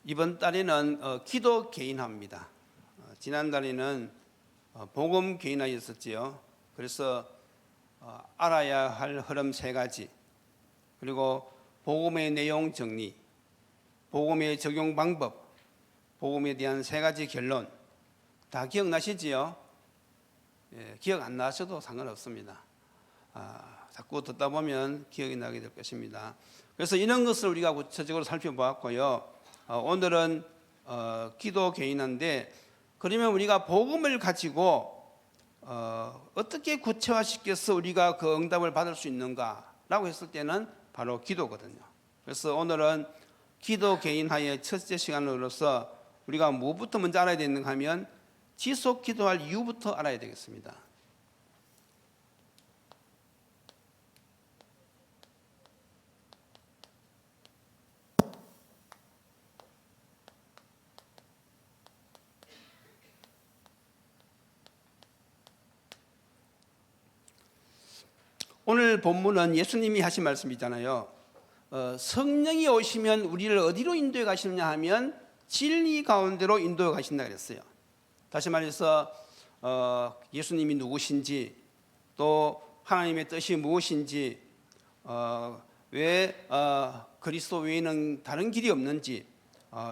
이번 달에는 기도 개인화입니다. 지난달에는 복음 개인화였었지요. 그래서 알아야 할 흐름 3가지, 그리고 복음의 내용 정리, 복음의 적용 방법, 복음에 대한 3가지 결론, 다 기억나시지요? 예, 기억 안 나셔도 상관없습니다. 자꾸 듣다 보면 기억이 나게 될 것입니다. 그래서 이런 것을 우리가 구체적으로 살펴보았고요. 오늘은 기도 개인화인데, 그러면 우리가 복음을 가지고 어떻게 구체화시켜서 우리가 그 응답을 받을 수 있는가라고 했을 때는 바로 기도거든요. 그래서 오늘은 기도 개인화의 첫째 시간으로서 우리가 무엇부터 먼저 알아야 되는가 하면 지속 기도할 이유부터 알아야 되겠습니다. 오늘 본문은 예수님이 하신 말씀이잖아요. 성령이 오시면 우리를 어디로 인도해 가시느냐 하면 진리 가운데로 인도해 가신다 그랬어요. 다시 말해서 예수님이 누구신지, 또 하나님의 뜻이 무엇인지, 왜 그리스도 외에는 다른 길이 없는지,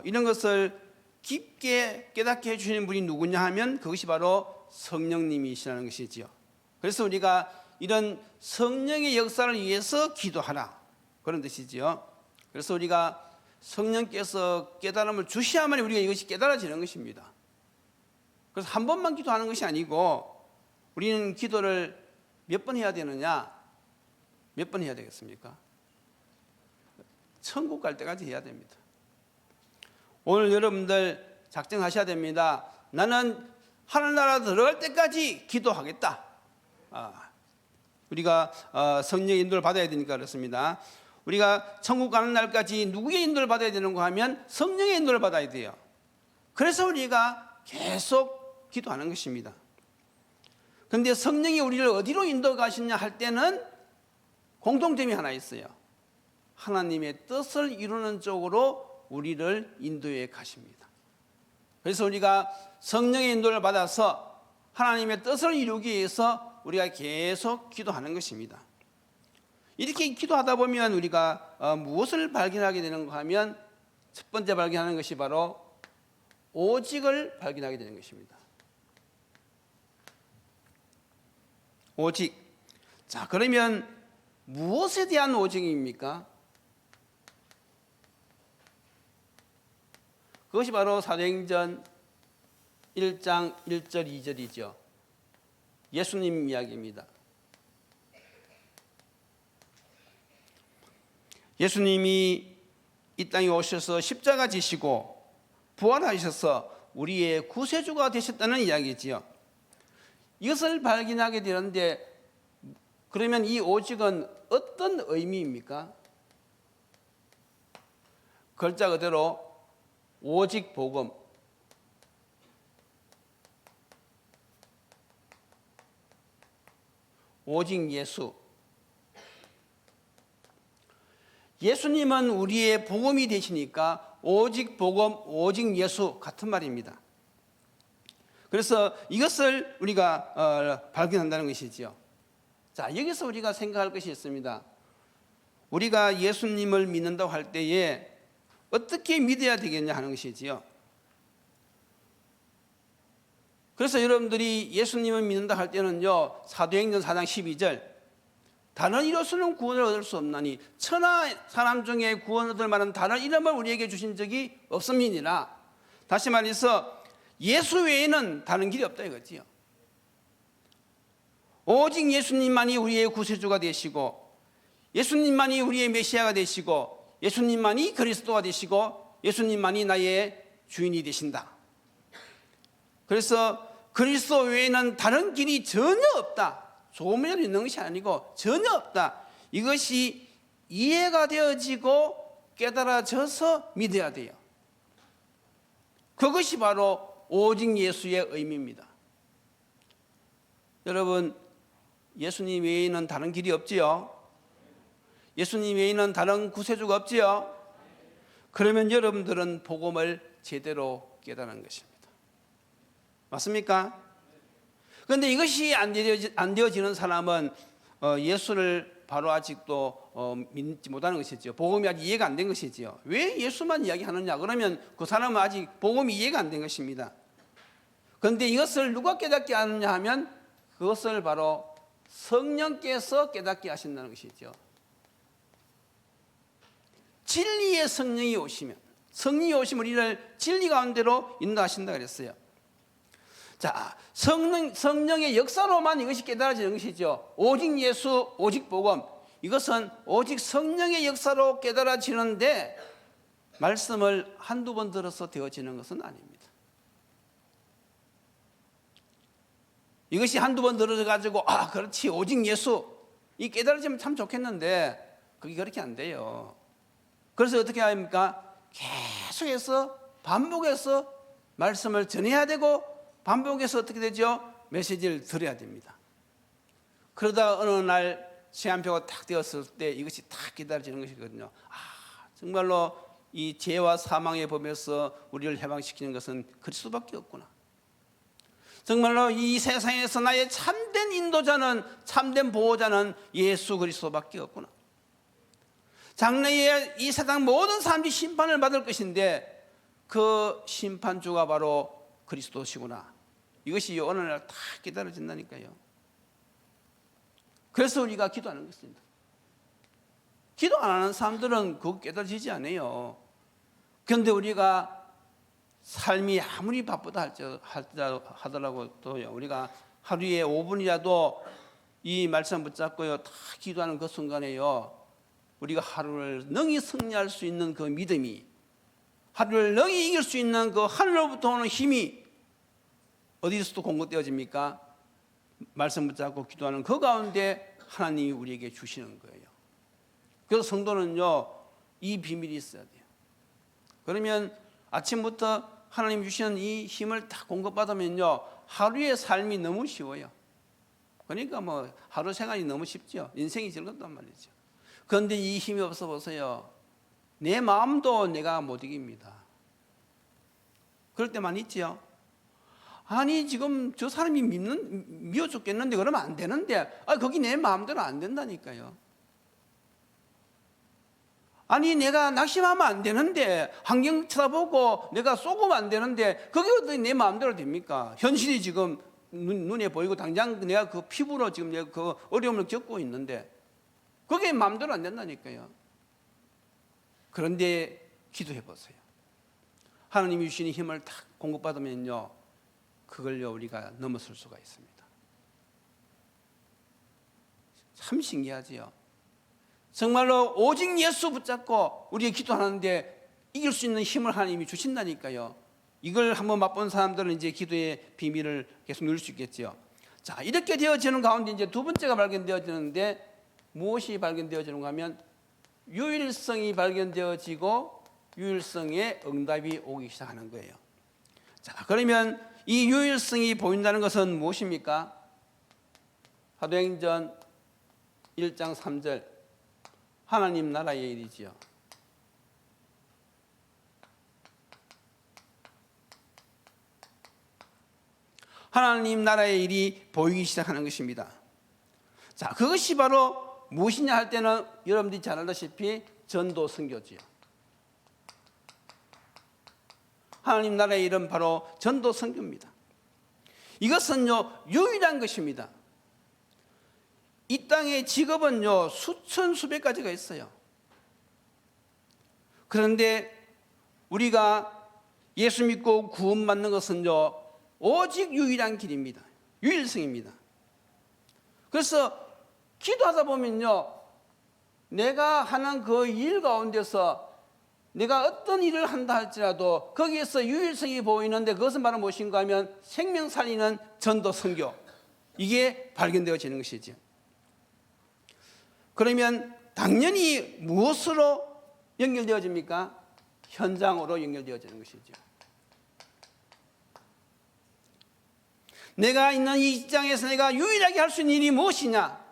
이런 것을 깊게 깨닫게 해주시는 분이 누구냐 하면 그것이 바로 성령님이시라는 것이지요. 그래서 우리가 이런 성령의 역사를 위해서 기도하라, 그런 뜻이지요. 그래서 우리가 성령께서 깨달음을 주셔야만 우리가 이것이 깨달아지는 것입니다. 그래서 한 번만 기도하는 것이 아니고 우리는 기도를 몇 번 해야 되느냐? 몇 번 해야 되겠습니까? 천국 갈 때까지 해야 됩니다. 오늘 여러분들 작정하셔야 됩니다. 나는 하늘나라 들어갈 때까지 기도하겠다. 우리가 성령의 인도를 받아야 되니까 그렇습니다. 우리가 천국 가는 날까지 누구의 인도를 받아야 되는가 하면 성령의 인도를 받아야 돼요. 그래서 우리가 계속 기도하는 것입니다. 그런데 성령이 우리를 어디로 인도 가시냐 할 때는 공통점이 하나 있어요. 하나님의 뜻을 이루는 쪽으로 우리를 인도해 가십니다. 그래서 우리가 성령의 인도를 받아서 하나님의 뜻을 이루기 위해서 우리가 계속 기도하는 것입니다. 이렇게 기도하다 보면 우리가 무엇을 발견하게 되는가 하면 첫 번째 발견하는 것이 바로 오직을 발견하게 되는 것입니다. 오직. 자, 그러면 무엇에 대한 오직입니까? 그것이 바로 사도행전 1장 1절 2절이죠. 예수님 이야기입니다. 예수님이 이 땅에 오셔서 십자가 지시고 부활하셔서 우리의 구세주가 되셨다는 이야기지요. 이것을 발견하게 되는데, 그러면 이 오직은 어떤 의미입니까? 글자 그대로 오직 복음, 오직 예수. 예수님은 우리의 복음이 되시니까 오직 복음, 오직 예수 같은 말입니다. 그래서 이것을 우리가 발견한다는 것이지요. 자, 여기서 우리가 생각할 것이 있습니다. 우리가 예수님을 믿는다고 할 때에 어떻게 믿어야 되겠냐 하는 것이지요. 그래서 여러분들이 예수님을 믿는다 할 때는요, 사도행전 4장 12절, 다른 이로서는 구원을 얻을 수 없나니 천하 사람 중에 구원 얻을 만한 다른 이름을 우리에게 주신 적이 없음이니라. 다시 말해서 예수 외에는 다른 길이 없다 이거지요. 오직 예수님만이 우리의 구세주가 되시고, 예수님만이 우리의 메시아가 되시고, 예수님만이 그리스도가 되시고, 예수님만이 나의 주인이 되신다. 그래서 그리스도 외에는 다른 길이 전혀 없다. 조금이라도 있는 것이 아니고 전혀 없다. 이것이 이해가 되어지고 깨달아져서 믿어야 돼요. 그것이 바로 오직 예수의 의미입니다. 여러분, 예수님 외에는 다른 길이 없지요? 예수님 외에는 다른 구세주가 없지요? 그러면 여러분들은 복음을 제대로 깨달은 것입니다. 맞습니까? 그런데 이것이 안 되어지는 사람은 예수를 바로 아직도 믿지 못하는 것이죠. 복음이 아직 이해가 안 된 것이지요. 왜 예수만 이야기하느냐? 그러면 그 사람은 아직 복음이 이해가 안 된 것입니다. 그런데 이것을 누가 깨닫게 하느냐 하면 그것을 바로 성령께서 깨닫게 하신다는 것이죠. 진리의 성령이 오시면, 성령이 오시면 우리를 진리 가운데로 인도하신다 그랬어요. 자, 성령의 역사로만 이것이 깨달아지는 것이죠. 오직 예수, 오직 복음, 이것은 오직 성령의 역사로 깨달아지는데 말씀을 한두 번 들어서 되어지는 것은 아닙니다. 이것이 한두 번 들어가지고 그렇지, 오직 예수, 이 깨달아지면 참 좋겠는데 그게 그렇게 안 돼요. 그래서 어떻게 합니까? 계속해서 반복해서 말씀을 전해야 되고 반복해서 어떻게 되죠? 메시지를 들어야 됩니다. 그러다 어느 날 시간표가 딱 되었을 때 이것이 딱 깨달아지는 것이거든요. 정말로 이 죄와 사망의 법에서 우리를 해방시키는 것은 그리스도밖에 없구나. 정말로 이 세상에서 나의 참된 인도자는, 참된 보호자는 예수 그리스도밖에 없구나. 장래에 이 세상 모든 사람들이 심판을 받을 것인데 그 심판주가 바로 그리스도시구나. 이것이 어느 날 다 깨달아진다니까요. 그래서 우리가 기도하는 것입니다. 기도 안 하는 사람들은 그거 깨달아지지 않아요. 그런데 우리가 삶이 아무리 바쁘다 하더라도 우리가 하루에 5분이라도 이 말씀 붙잡고요, 다 기도하는 그 순간에요, 우리가 하루를 능히 승리할 수 있는 그 믿음이, 하루를 능히 이길 수 있는 그 하늘로부터 오는 힘이 어디서도 공급되어집니까? 말씀 붙잡고 기도하는 그 가운데 하나님이 우리에게 주시는 거예요. 그래서 성도는요, 이 비밀이 있어야 돼요. 그러면 아침부터 하나님 주시는 이 힘을 다 공급받으면요, 하루의 삶이 너무 쉬워요. 그러니까 뭐 하루 생활이 너무 쉽죠. 인생이 즐겁단 말이죠. 그런데 이 힘이 없어 보세요. 내 마음도 내가 못 이깁니다. 그럴 때만 있지요. 아니 지금 저 사람이 미워 죽겠는데 그러면 안 되는데, 거기 내 마음대로 안 된다니까요. 아니 내가 낙심하면 안 되는데, 환경 쳐다보고 내가 쏘고면 안 되는데 그게 어떻게 내 마음대로 됩니까? 현실이 지금 눈에 보이고 당장 내가 그 피부로 지금 내가 그 어려움을 겪고 있는데 그게 마음대로 안 된다니까요. 그런데 기도해 보세요. 하나님이 주시는 힘을 딱 공급받으면요, 그걸요 우리가 넘어설 수가 있습니다. 참 신기하지요. 정말로 오직 예수 붙잡고 우리가 기도하는데 이길 수 있는 힘을 하나님이 주신다니까요. 이걸 한번 맛본 사람들은 이제 기도의 비밀을 계속 누릴 수 있겠죠. 자, 이렇게 되어지는 가운데 이제 두 번째가 발견되어지는데, 무엇이 발견되어지는가 하면 유일성이 발견되어지고 유일성의 응답이 오기 시작하는 거예요. 자, 그러면 이 유일성이 보인다는 것은 무엇입니까? 사도행전 1장 3절, 하나님 나라의 일이지요. 하나님 나라의 일이 보이기 시작하는 것입니다. 자, 그것이 바로 무엇이냐 할 때는 여러분들이 잘 알다시피 전도 선교지요. 하나님 나라의 일은 바로 전도 선교입니다. 이것은요 유일한 것입니다. 이 땅의 직업은요 수천 수백 가지가 있어요. 그런데 우리가 예수 믿고 구원받는 것은요 오직 유일한 길입니다. 유일성입니다. 그래서 기도하다 보면요, 내가 하는 그 일 가운데서 내가 어떤 일을 한다 할지라도 거기에서 유일성이 보이는데, 그것은 바로 무엇인가 하면 생명 살리는 전도 선교, 이게 발견되어지는 것이죠. 그러면 당연히 무엇으로 연결되어집니까? 현장으로 연결되어지는 것이죠. 내가 있는 이 직장에서 내가 유일하게 할 수 있는 일이 무엇이냐?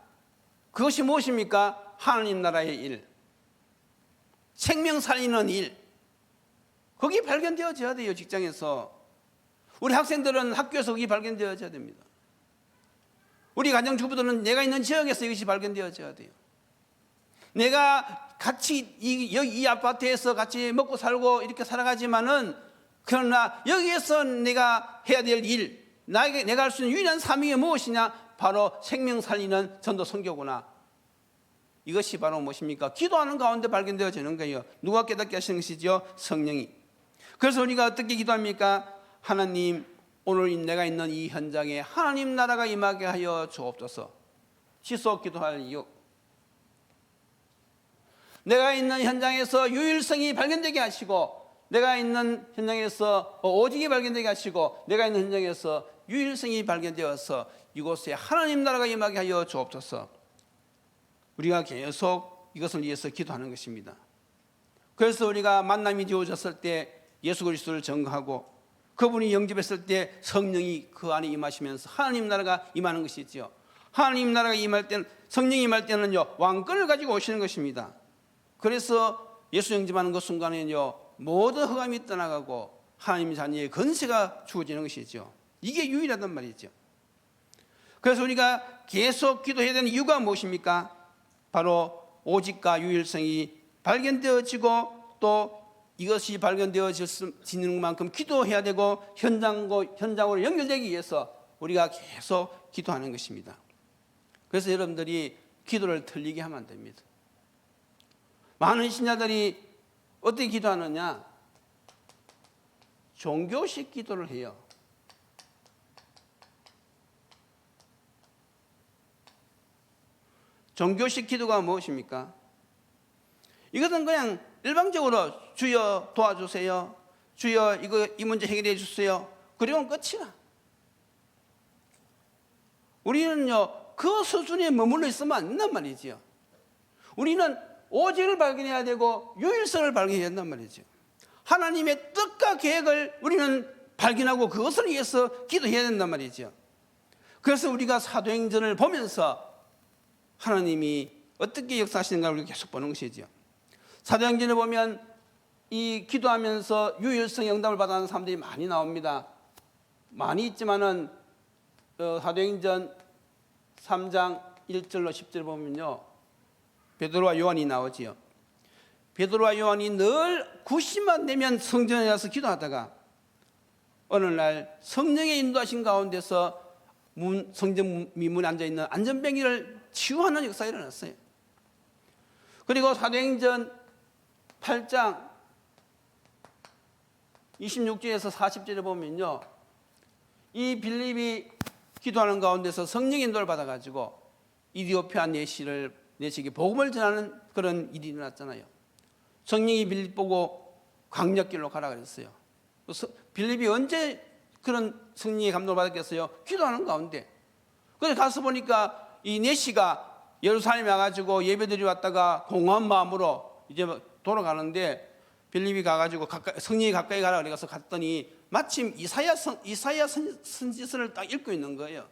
그것이 무엇입니까? 하나님 나라의 일, 생명 살리는 일, 거기 발견되어져야 돼요. 직장에서. 우리 학생들은 학교에서 거기 발견되어져야 됩니다. 우리 가정주부들은 내가 있는 지역에서 이것이 발견되어져야 돼요. 내가 같이 이 아파트에서 같이 먹고 살고 이렇게 살아가지만은, 그러나 여기에서 내가 해야 될 일, 내가 할 수 있는 유일한 사명이 무엇이냐? 바로 생명 살리는 전도 선교구나. 이것이 바로 무엇입니까? 기도하는 가운데 발견되어지는 거예요. 누가 깨닫게 하시는 것이죠? 성령이. 그래서 우리가 어떻게 기도합니까? 하나님, 오늘 내가 있는 이 현장에 하나님 나라가 임하게 하여 주옵소서. 지속 기도할 이유. 내가 있는 현장에서 유일성이 발견되게 하시고, 내가 있는 현장에서 오직이 발견되게 하시고, 내가 있는 현장에서 유일성이 발견되어서 이곳에 하나님 나라가 임하게 하여 주옵소서. 우리가 계속 이것을 위해서 기도하는 것입니다. 그래서 우리가 만남이 주어졌을 때 예수 그리스도를 전가하고, 그분이 영접했을 때 성령이 그 안에 임하시면서 하나님 나라가 임하는 것이지요. 하나님 나라가 임할 때는, 성령이 임할 때는요, 왕권을 가지고 오시는 것입니다. 그래서 예수 영접하는 그 순간에는요, 모든 흑암이 떠나가고 하나님 자녀의 건세가 주어지는 것이죠. 이게 유일하단 말이죠. 그래서 우리가 계속 기도해야 되는 이유가 무엇입니까? 바로 오직과 유일성이 발견되어지고, 또 이것이 발견되어지는 만큼 기도해야 되고, 현장으로 연결되기 위해서 우리가 계속 기도하는 것입니다. 그래서 여러분들이 기도를 틀리게 하면 안 됩니다. 많은 신자들이 어떻게 기도하느냐? 종교식 기도를 해요. 종교식 기도가 무엇입니까? 이것은 그냥 일방적으로 주여 도와주세요, 주여 이 문제 해결해 주세요, 그리고는 끝이야. 우리는요, 그 수준에 머물러 있으면 안 된단 말이지요. 우리는 오직을 발견해야 되고 유일성을 발견해야 된단 말이죠. 하나님의 뜻과 계획을 우리는 발견하고 그것을 위해서 기도해야 된단 말이죠. 그래서 우리가 사도행전을 보면서 하나님이 어떻게 역사하시는가 우리가 계속 보는 것이죠. 사도행전을 보면 이 기도하면서 유일성 응답을 받아가는 사람들이 많이 나옵니다. 많이 있지만은 사도행전 3장 1절로 10절 보면요, 베드로와 요한이 나오지요. 베드로와 요한이 늘 90만 되면 성전에 가서 기도하다가 어느 날 성령의 인도하신 가운데서 성전 미문에 앉아있는 안전병기를 치유하는 역사가 일어났어요. 그리고 사도행전 8장 26절에서 40절에 보면요, 이 빌립이 기도하는 가운데서 성령의 인도를 받아가지고 이디오피아 내시에게 복음을 전하는 그런 일이 일어났잖아요. 성령이 빌립 보고 광역길로 가라 그랬어요. 빌립이 언제 그런 성령의 감동을 받았겠어요? 기도하는 가운데. 그래서 가서 보니까 이 내시가 예루살렘에 와가지고 예배드리러 왔다가 공허한 마음으로 이제 돌아가는데, 빌립이 가가지고 성령이 가까이 가라 그래서 갔더니 마침 이사야 선지서를 딱 읽고 있는 거예요.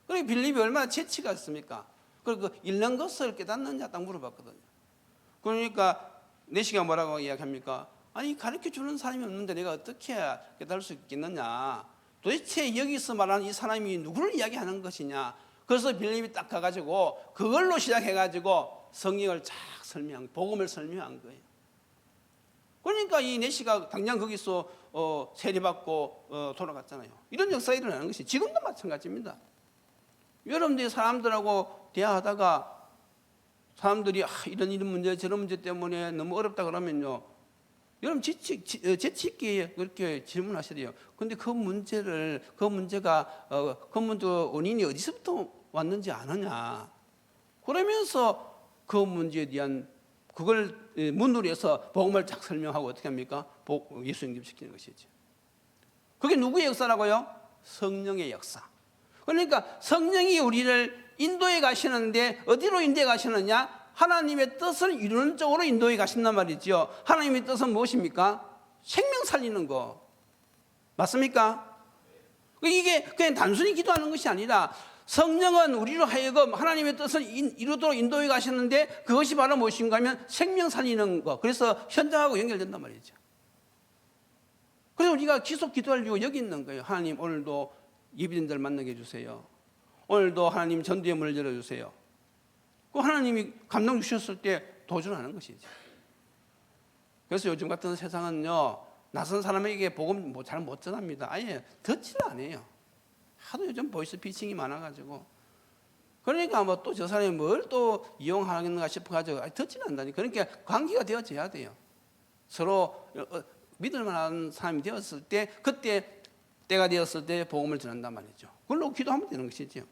그러니까 빌립이 얼마나 재치가 있습니까? 그리고 읽는 것을 깨닫느냐 딱 물어봤거든요. 그러니까 내시가 뭐라고 이야기합니까? 아니, 가르쳐 주는 사람이 없는데 내가 어떻게 깨달을 수 있겠느냐? 도대체 여기서 말하는 이 사람이 누구를 이야기하는 것이냐? 그래서 빌립이 딱 가가지고 그걸로 시작해가지고 성경을 쫙 복음을 설명한 거예요. 그러니까 이 내시가 당장 거기서 세례받고 돌아갔잖아요. 이런 역사가 일어나는 것이 지금도 마찬가지입니다. 여러분들이 사람들하고 대화하다가 사람들이 이런 문제 저런 문제 때문에 너무 어렵다 그러면요, 여러분 재치 있게 그렇게 질문하셔야 돼요. 그런데 그 문제가 근본적 원인이 어디서부터 왔는지 아느냐? 그러면서 그 문제에 대한 그걸 문으로 해서 복음을 쫙 설명하고 어떻게 합니까? 예수 영접시키는 것이죠. 그게 누구의 역사라고요? 성령의 역사. 그러니까 성령이 우리를 인도해 가시는데 어디로 인도해 가시느냐? 하나님의 뜻을 이루는 쪽으로 인도해 가신단 말이죠. 하나님의 뜻은 무엇입니까? 생명 살리는 거. 맞습니까? 이게 그냥 단순히 기도하는 것이 아니라 성령은 우리로 하여금 하나님의 뜻을 이루도록 인도해 가시는데, 그것이 바로 무엇인가 하면 생명 살리는 거. 그래서 현장하고 연결된단 말이죠. 그래서 우리가 계속 기도할 이유가 여기 있는 거예요. 하나님 오늘도 예비된들 만나게 해주세요. 오늘도 하나님 전도의 문을 열어주세요. 그 하나님이 감동 주셨을 때 도전하는 것이죠. 그래서 요즘 같은 세상은요, 낯선 사람에게 복음 잘 못 전합니다. 아예 듣지를 않아요. 하도 요즘 보이스피싱이 많아가지고. 그러니까 뭐 또 저 사람이 뭘 또 이용하겠는가 싶어가지고 듣지는 않다니. 그러니까 관계가 되어져야 돼요. 서로 믿을 만한 사람이 되었을 때, 그때 때가 되었을 때 복음을 전한단 말이죠. 그걸로 기도하면 되는 것이죠.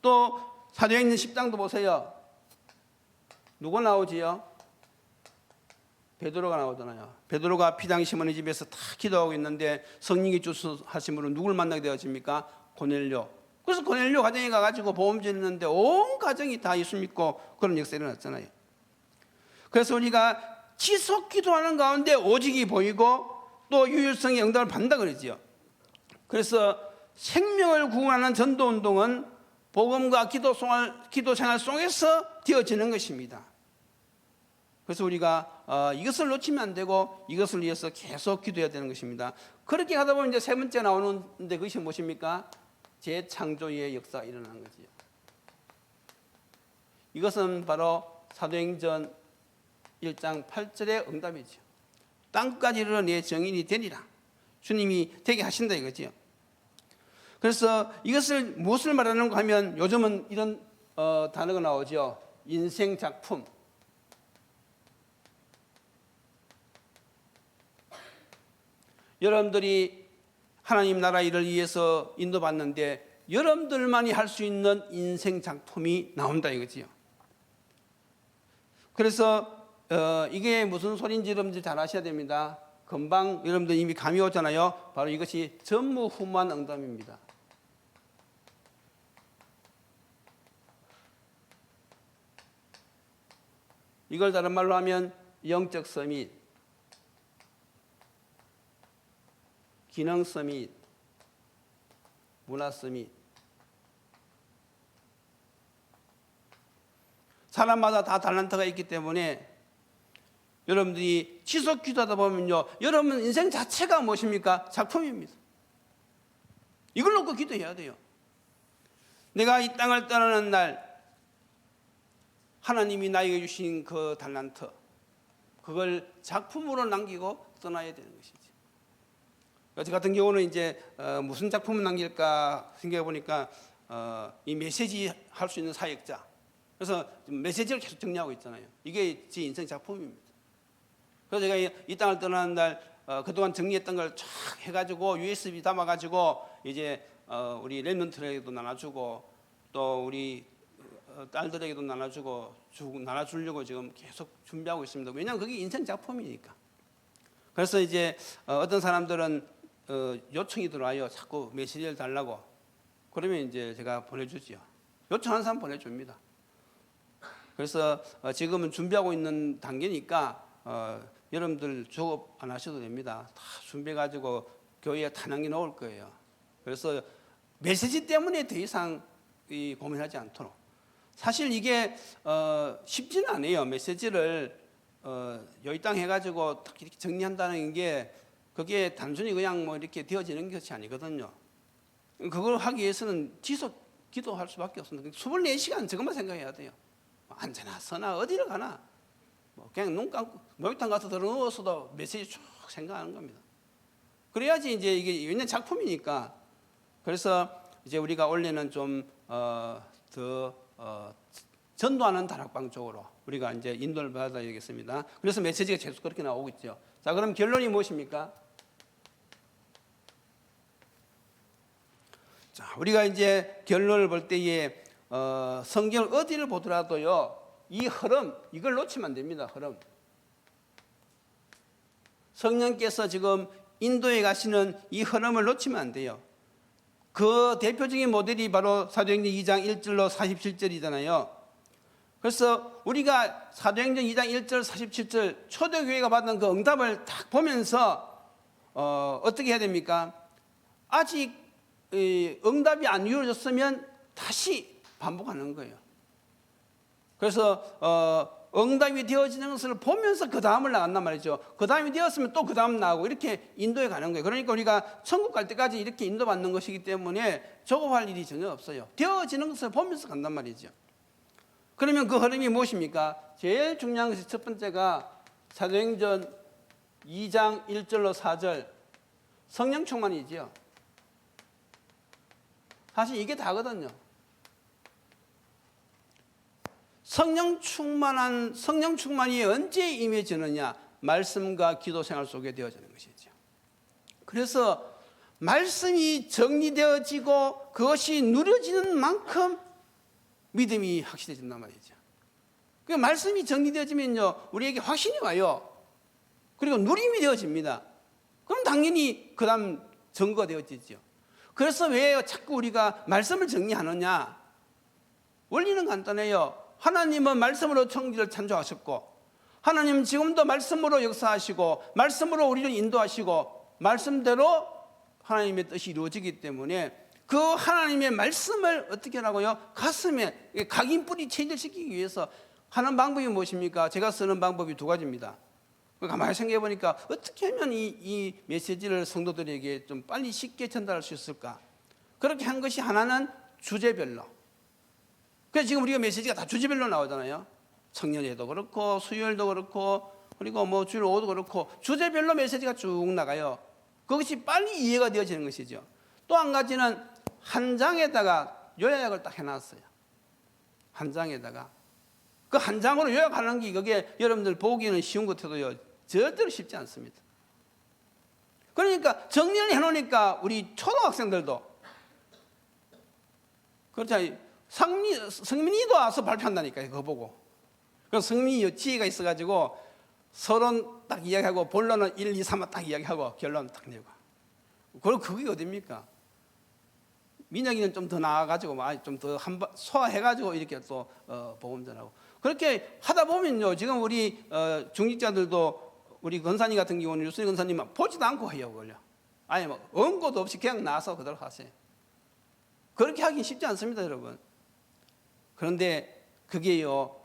또 사도행전 10장도 보세요. 누가 나오지요? 베드로가 나오잖아요. 베드로가 피당 시몬의 집에서 다 기도하고 있는데 성령이 주하신 분은 누굴 만나게 되어집니까? 고넬료. 그래서 고넬료 가정에 가가지고 복음 전했는데 온 가정이 다 예수 믿고 그런 역사가 일어났잖아요. 그래서 우리가 지속 기도하는 가운데 오직이 보이고 또 유일성의 응답을 받는다 그러지요. 그래서 생명을 구원하는 전도 운동은 복음과 기도 생활 속에서 되어지는 것입니다. 그래서 우리가 이것을 놓치면 안 되고 이것을 위해서 계속 기도해야 되는 것입니다. 그렇게 하다 보면 이제 세 번째 나오는데 그것이 무엇입니까? 재창조의 역사가 일어나는 거지요. 이것은 바로 사도행전 1장 8절의 응답이죠. 땅까지 이르러 내 정인이 되리라. 주님이 되게 하신다 이거지요. 그래서 이것을 무엇을 말하는가 하면 요즘은 이런 단어가 나오죠. 인생 작품. 여러분들이 하나님 나라 일을 위해서 인도받는데 여러분들만이 할 수 있는 인생 작품이 나온다 이거지요. 그래서 이게 무슨 소리인지 여러분들 잘 아셔야 됩니다. 금방 여러분들 이미 감이 오잖아요. 바로 이것이 전무후무한 응답입니다. 이걸 다른 말로 하면 영적 서밋, 기능 서밋, 문화 서밋. 사람마다 다 달란트가 있기 때문에 여러분들이 지속 기도하다 보면요, 여러분 인생 자체가 무엇입니까? 작품입니다. 이걸 놓고 기도해야 돼요. 내가 이 땅을 떠나는 날 하나님이 나에게 주신 그 달란트, 그걸 작품으로 남기고 떠나야 되는 것이죠. 저 같은 경우는 이제 무슨 작품을 남길까 생각해 보니까 이 메시지 할 수 있는 사역자. 그래서 메시지를 계속 정리하고 있잖아요. 이게 제 인생 작품입니다. 그래서 제가 이 땅을 떠나는 날 그동안 정리했던 걸 쫙 해가지고 USB 담아가지고 이제 우리 랩런트에게도 나눠주고 또 우리 딸들에게도 나눠주려고 지금 계속 준비하고 있습니다. 왜냐하면 그게 인생 작품이니까. 그래서 이제 어떤 사람들은 요청이 들어와요. 자꾸 메시지를 달라고. 그러면 이제 제가 보내주지요. 요청하는 사람 보내줍니다. 그래서 지금은 준비하고 있는 단계니까 여러분들 조급 안 하셔도 됩니다. 다 준비해가지고 교회에 탄항이 나올 거예요. 그래서 메시지 때문에 더 이상 고민하지 않도록. 사실 이게 쉽지는 않아요. 메시지를 요이땅 해가지고 딱 이렇게 정리한다는 게 그게 단순히 그냥 뭐 이렇게 되어지는 것이 아니거든요. 그걸 하기 위해서는 지속 기도할 수밖에 없습니다. 24시간 저것만 생각해야 돼요. 앉아나 서나 어디를 가나 그냥 눈 감고 목욕탕 가서 들어 누워서도 메시지 쭉 생각하는 겁니다. 그래야지 이제 이게 왜냐면 작품이니까. 그래서 이제 우리가 원래는 좀 더 전도하는 다락방 쪽으로 우리가 이제 인도를 받아야겠습니다. 그래서 메시지가 계속 그렇게 나오고 있죠. 자, 그럼 결론이 무엇입니까? 자, 우리가 이제 결론을 볼 때에 성경을 어디를 보더라도요, 이 흐름, 이걸 놓치면 안 됩니다. 흐름. 성령께서 지금 인도에 가시는 이 흐름을 놓치면 안 돼요. 그 대표적인 모델이 바로 사도행전 2장 1절로 47절이잖아요. 그래서 우리가 사도행전 2장 1절 47절 초대교회가 받은 그 응답을 딱 보면서 어떻게 해야 됩니까? 아직 응답이 안 이루어졌으면 다시 반복하는 거예요. 그래서 응답이 되어지는 것을 보면서 그 다음을 나간단 말이죠. 그 다음이 되었으면 또 그 다음 나가고 이렇게 인도해 가는 거예요. 그러니까 우리가 천국 갈 때까지 이렇게 인도받는 것이기 때문에 조급할 일이 전혀 없어요. 되어지는 것을 보면서 간단 말이죠. 그러면 그 흐름이 무엇입니까? 제일 중요한 것이 첫 번째가 사도행전 2장 1절로 4절 성령 충만이지요. 사실 이게 다거든요. 성령 충만이 언제 임해지느냐? 말씀과 기도 생활 속에 되어지는 것이죠. 그래서 말씀이 정리되어지고 그것이 누려지는 만큼 믿음이 확실해진단 말이죠. 그 말씀이 정리되어지면요, 우리에게 확신이 와요. 그리고 누림이 되어집니다. 그럼 당연히 그 다음 증거가 되어지죠. 그래서 왜 자꾸 우리가 말씀을 정리하느냐? 원리는 간단해요. 하나님은 말씀으로 천지를 창조하셨고, 하나님은 지금도 말씀으로 역사하시고, 말씀으로 우리를 인도하시고, 말씀대로 하나님의 뜻이 이루어지기 때문에 그 하나님의 말씀을 어떻게 하라고요? 가슴에 각인뿌리 체질시키기 위해서 하는 방법이 무엇입니까? 제가 쓰는 방법이 두 가지입니다. 가만히 생각해 보니까 어떻게 하면 이 메시지를 성도들에게 좀 빨리 쉽게 전달할 수 있을까? 그렇게 한 것이 하나는 주제별로. 그래서 지금 우리가 메시지가 다 주제별로 나오잖아요. 청년회도 그렇고 수요일도 그렇고 그리고 뭐 주일 오후도 그렇고 주제별로 메시지가 쭉 나가요. 그것이 빨리 이해가 되어지는 것이죠. 또 한 가지는 한 장에다가 요약을 딱 해놨어요. 한 장에다가 그 한 장으로 요약하는 게 그게 여러분들 보기는 쉬운 것 같아도요 절대로 쉽지 않습니다. 그러니까 정리를 해놓으니까 우리 초등학생들도 그렇잖아요. 성민이도 와서 발표한다니까요. 그거 보고. 그래서 성민이 지혜가 있어가지고 서론 딱 이야기하고 본론은 1, 2, 3만 딱 이야기하고 결론 딱 내고. 그럼 그게 어딥니까? 민혁이는 좀 더 나아가지고 좀 더 소화해가지고 이렇게 또 복음 전하고. 그렇게 하다 보면요. 지금 우리 중직자들도 우리 권사님 같은 경우는 유순희 권사님은 보지도 않고 해요. 그걸요. 아니 뭐 원고도 없이 그냥 나와서 그대로 하세요. 그렇게 하긴 쉽지 않습니다, 여러분. 그런데 그게요,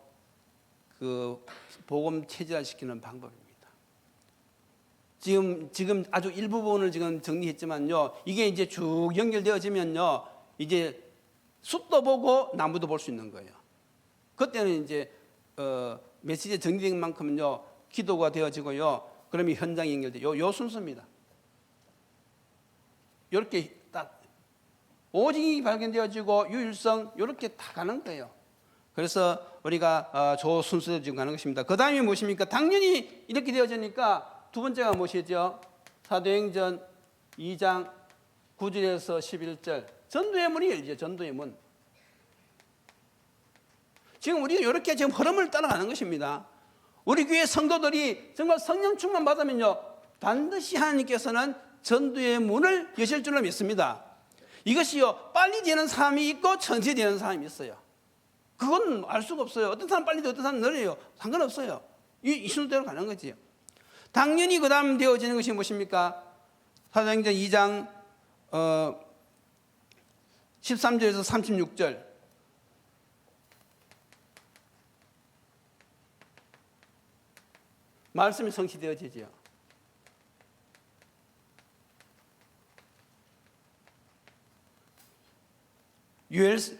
그 복음 체질화시키는 방법입니다. 지금 아주 일부분을 지금 정리했지만요, 이게 이제 쭉 연결되어지면요, 이제 숲도 보고 나무도 볼 수 있는 거예요. 그때는 이제 메시지 정리된 만큼은요, 기도가 되어지고요, 그러면 현장이 연결돼요. 요 순서입니다. 이렇게 딱 오직이 발견되어지고 유일성 이렇게 다 가는 거예요. 그래서 우리가 저 순서대로 지금 가는 것입니다. 그 다음이 무엇입니까? 당연히 이렇게 되어지니까 두 번째가 무엇이죠? 사도행전 2장 9절에서 11절 전도의 문이 열리죠. 전도의 문. 지금 우리가 이렇게 지금 흐름을 따라가는 것입니다. 우리 교회 성도들이 정말 성령 충만 받으면요, 반드시 하나님께서는 전도의 문을 여실 줄로 믿습니다. 이것이요, 빨리 되는 사람이 있고 천천히 되는 사람이 있어요. 그건 알 수가 없어요. 어떤 사람 빨리 되고 어떤 사람 느려요. 상관없어요. 이 순서대로 가는 거지요. 당연히 그 다음 되어지는 것이 무엇입니까? 사도행전 2장 13절에서 36절 말씀이 성취되어지죠.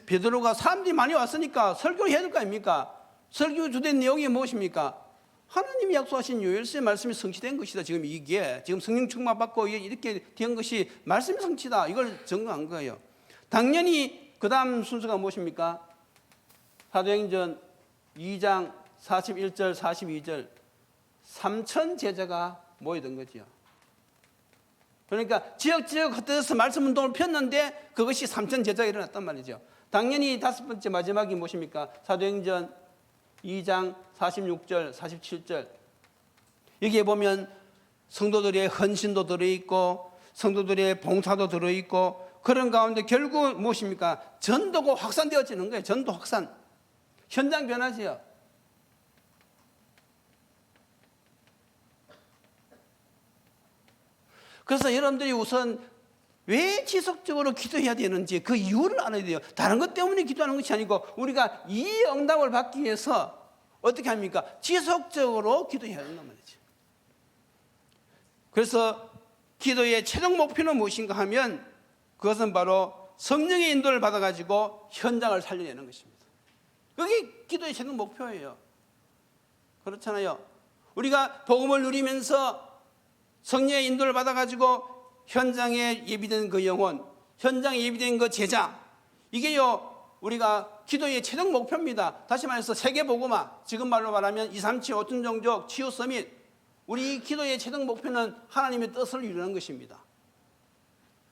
베드로가 사람들이 많이 왔으니까 설교를 해야 될 거 아닙니까? 설교 주된 내용이 무엇입니까? 하나님이 약속하신 요엘서의 말씀이 성취된 것이다. 지금 이게 지금 성령 충만 받고 이렇게 된 것이 말씀이 성취다. 이걸 증거한 거예요. 당연히 그 다음 순서가 무엇입니까? 사도행전 2장 41절 42절 3천 제자가 모이던 거지요. 그러니까 지역지역 흩어져서 말씀 운동을 폈는데 그것이 3천 제자가 일어났단 말이죠. 당연히 다섯 번째 마지막이 무엇입니까? 사도행전 2장 46절 47절 여기에 보면 성도들의 헌신도 들어있고 성도들의 봉사도 들어있고 그런 가운데 결국 무엇입니까? 전도가 확산되어지는 거예요. 전도 확산. 현장 변화지요. 그래서 여러분들이 우선 왜 지속적으로 기도해야 되는지 그 이유를 알아야 돼요. 다른 것 때문에 기도하는 것이 아니고 우리가 이 응답을 받기 위해서 어떻게 합니까? 지속적으로 기도해야 된단 말이죠. 그래서 기도의 최종 목표는 무엇인가 하면 그것은 바로 성령의 인도를 받아가지고 현장을 살려내는 것입니다. 그게 기도의 최종 목표예요. 그렇잖아요. 우리가 복음을 누리면서 성령의 인도를 받아가지고 현장에 예비된 그 영혼, 현장에 예비된 그 제자, 이게요 우리가 기도의 최종 목표입니다. 다시 말해서 세계복음화, 지금 말로 말하면 237 5천 종족 치유 서밋, 우리 기도의 최종 목표는 하나님의 뜻을 이루는 것입니다.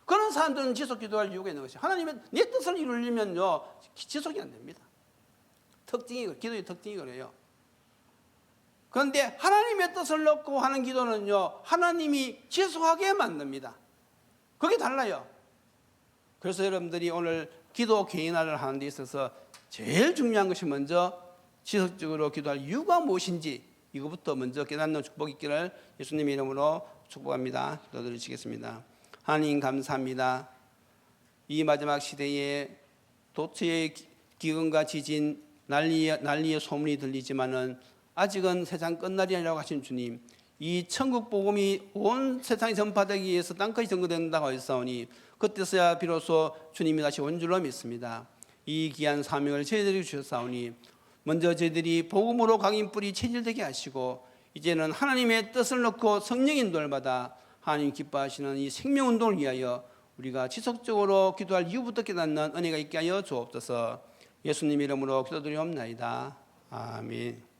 그런 사람들은 지속 기도할 이유가 있는 것이죠. 하나님의 내 뜻을 이루려면요 지속이 안 됩니다. 기도의 특징이 그래요. 그런데 하나님의 뜻을 넣고 하는 기도는요 하나님이 지속하게 만듭니다. 그게 달라요. 그래서 여러분들이 오늘 기도 개인화를 하는 데 있어서 제일 중요한 것이 먼저 지속적으로 기도할 이유가 무엇인지 이거부터 먼저 깨닫는 축복이 있기를 예수님의 이름으로 축복합니다. 기도드리시겠습니다. 하나님 감사합니다. 이 마지막 시대에 도처의 기근과 지진, 난리의 소문이 들리지만은 아직은 세상 끝날이 아니라고 하신 주님, 이 천국 복음이 온 세상에 전파되기 위해서 땅까지 전거된다고 하였사오니 그때서야 비로소 주님이 다시 온 줄로 믿습니다. 이 귀한 사명을 저희들에게 주셨사오니 먼저 저희들이 복음으로 각인뿌리 체질되게 하시고 이제는 하나님의 뜻을 넣고 성령 인도를 받아 하나님 기뻐하시는 이 생명운동을 위하여 우리가 지속적으로 기도할 이유부터 깨닫는 은혜가 있게 하여 주옵소서. 예수님 이름으로 기도드리옵나이다. 아멘.